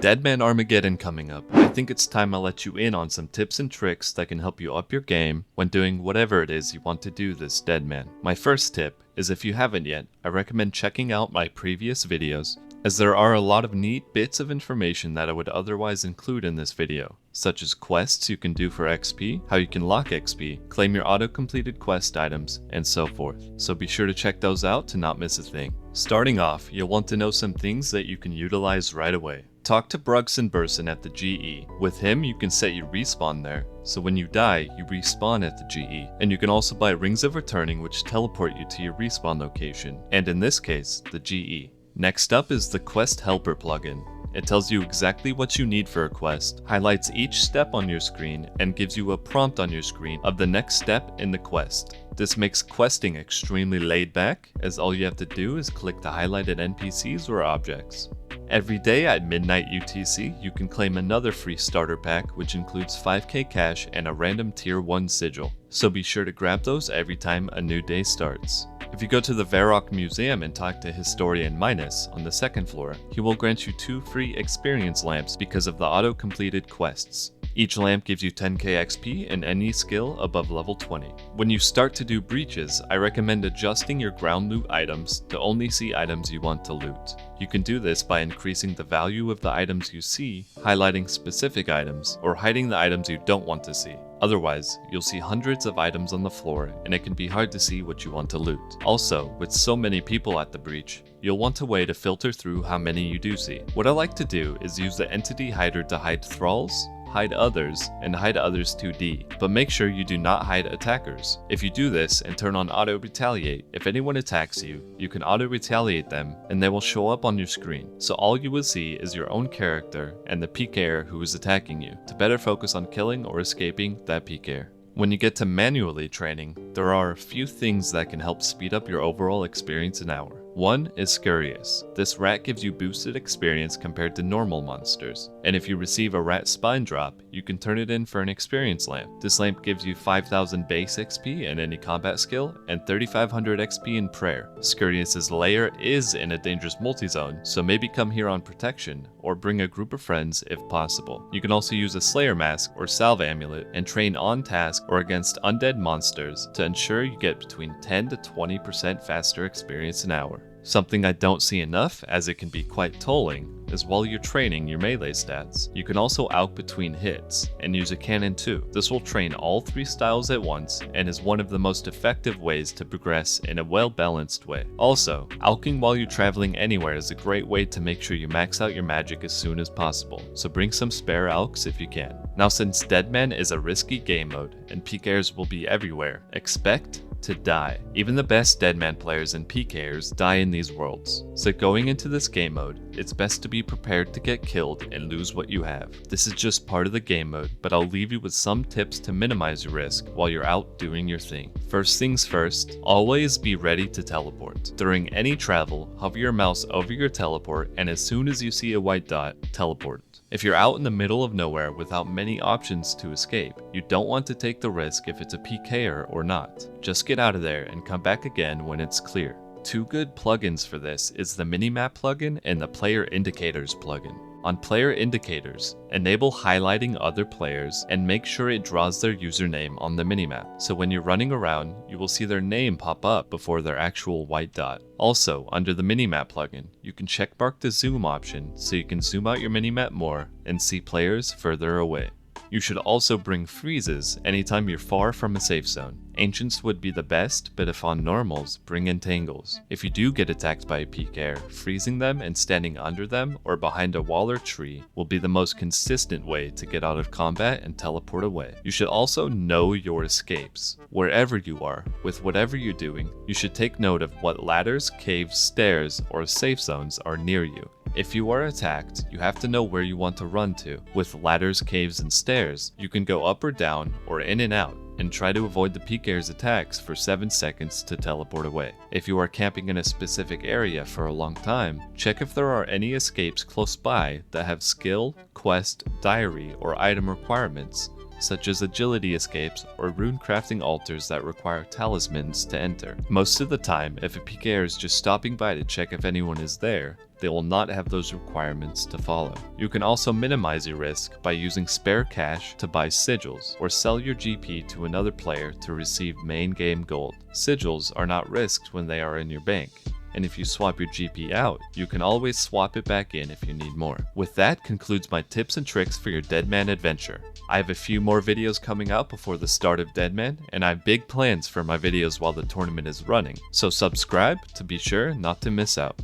DMM Armageddon coming up. I think it's time I let you in on some tips and tricks that can help you up your game when doing whatever it is you want to do this deadman. My first tip is, if you haven't yet, I recommend checking out my previous videos, as there are a lot of neat bits of information that I would otherwise include in this video, such as quests you can do for XP, how you can lock XP, claim your auto-completed quest items, and so forth. So be sure to check those out to not miss a thing. Starting off, you'll want to know some things that you can utilize right away. Talk to Brugson Burson at the GE. With him, you can set your respawn there, so when you die, you respawn at the GE. And you can also buy Rings of Returning, which teleport you to your respawn location, and in this case, the GE. Next up is the Quest Helper plugin. It tells you exactly what you need for a quest, highlights each step on your screen, and gives you a prompt on your screen of the next step in the quest. This makes questing extremely laid back, as all you have to do is click the highlighted NPCs or objects. Every day at midnight UTC, you can claim another free starter pack, which includes 5k cash and a random tier 1 sigil, so be sure to grab those every time a new day starts. If you go to the Varrock Museum and talk to Historian Minus on the 2nd floor, he will grant you 2 free experience lamps because of the auto-completed quests. Each lamp gives you 10k XP and any skill above level 20. When you start to do breaches, I recommend adjusting your ground loot items to only see items you want to loot. You can do this by increasing the value of the items you see, highlighting specific items, or hiding the items you don't want to see. Otherwise, you'll see hundreds of items on the floor and it can be hard to see what you want to loot. Also, with so many people at the breach, you'll want a way to filter through how many you do see. What I like to do is use the entity hider to hide thralls, hide others, and hide others 2D, but make sure you do not hide attackers. If you do this and turn on auto retaliate, if anyone attacks you, you can auto retaliate them and they will show up on your screen. So all you will see is your own character and the PKer who is attacking you, to better focus on killing or escaping that PKer. When you get to manually training, there are a few things that can help speed up your overall experience an hour. One is Scurious. This rat gives you boosted experience compared to normal monsters, and if you receive a rat spine drop, you can turn it in for an experience lamp. This lamp gives you 5000 base XP in any combat skill and 3500 XP in prayer. Scurious's lair is in a dangerous multi-zone, so maybe come here on protection or bring a group of friends if possible. You can also use a Slayer Mask or Salve Amulet and train on task or against undead monsters to ensure you get between 10 to 20% faster experience an hour. Something I don't see enough, as it can be quite tolling, is while you're training your melee stats, you can also AUK between hits and use a cannon too. This will train all 3 styles at once and is one of the most effective ways to progress in a well-balanced way. Also, AUKing while you're traveling anywhere is a great way to make sure you max out your magic as soon as possible, so bring some spare AUKs if you can. Now, since Deadman is a risky game mode and PKers will be everywhere, expect to die. Even the best Deadman players and PKers die in these worlds. So going into this game mode, it's best to be prepared to get killed and lose what you have. This is just part of the game mode, but I'll leave you with some tips to minimize your risk while you're out doing your thing. First things first, always be ready to teleport. During any travel, hover your mouse over your teleport, and as soon as you see a white dot, teleport. If you're out in the middle of nowhere without many options to escape, you don't want to take the risk if it's a PKer or not. Just get out of there and come back again when it's clear. 2 good plugins for this is the Minimap plugin and the Player Indicators plugin. On Player Indicators, enable highlighting other players and make sure it draws their username on the minimap, so when you're running around, you will see their name pop up before their actual white dot. Also, under the Minimap plugin, you can checkmark the zoom option so you can zoom out your minimap more and see players further away. You should also bring freezes anytime you're far from a safe zone. Ancients would be the best, but if on normals, bring entangles. If you do get attacked by a PKer, freezing them and standing under them or behind a wall or tree will be the most consistent way to get out of combat and teleport away. You should also know your escapes. Wherever you are, with whatever you're doing, you should take note of what ladders, caves, stairs, or safe zones are near you. If you are attacked, you have to know where you want to run to. With ladders, caves, and stairs, you can go up or down, or in and out, and try to avoid the PKer's attacks for 7 seconds to teleport away. If you are camping in a specific area for a long time, check if there are any escapes close by that have skill, quest, diary, or item requirements, such as agility escapes or rune crafting altars that require talismans to enter. Most of the time, if a PKer is just stopping by to check if anyone is there, they will not have those requirements to follow. You can also minimize your risk by using spare cash to buy sigils, or sell your GP to another player to receive main game gold. Sigils are not risked when they are in your bank, and if you swap your GP out, you can always swap it back in if you need more. With that concludes my tips and tricks for your Deadman adventure. I have a few more videos coming out before the start of Deadman, and I have big plans for my videos while the tournament is running, so subscribe to be sure not to miss out.